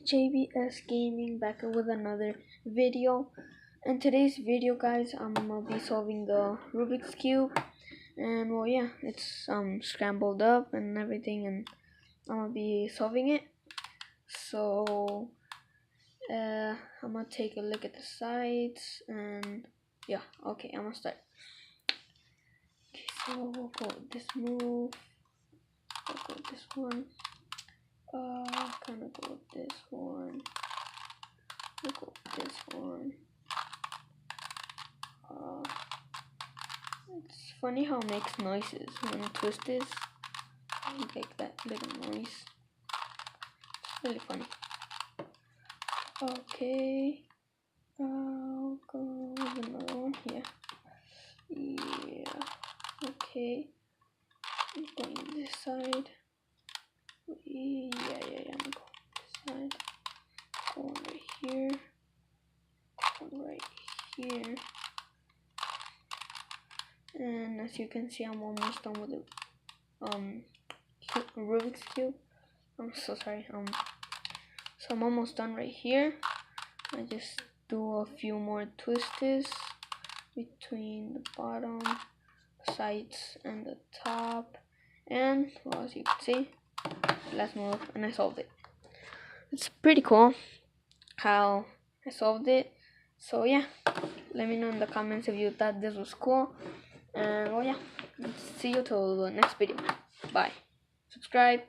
JBS Gaming back with another video. In today's video, guys, I'm gonna be solving the Rubik's Cube, and well, yeah, it's scrambled up and everything, and I'm gonna be solving it. So I'm gonna take a look at the sides, and yeah, okay, I'm gonna start. Okay, so we'll go with this move. We'll go with this one. Kind of go with this one. We'll go with this one. It's funny how it makes noises when it twists this. Like that little noise. It's really funny. Okay. I'll go with another one here. Yeah. Okay. I'm going this side. Yeah. I'm gonna go this side. Going right here. Going right here. And as you can see, I'm almost done with the Rubik's Cube. I'm so sorry. So I'm almost done right here. I just do a few more twists between the bottom, sides, and the top. And well, as you can see, last move, and I solved it. It's pretty cool how I solved it. So yeah, let me know in the comments if you thought this was cool. And well, yeah, see you till the next video. Bye. Subscribe.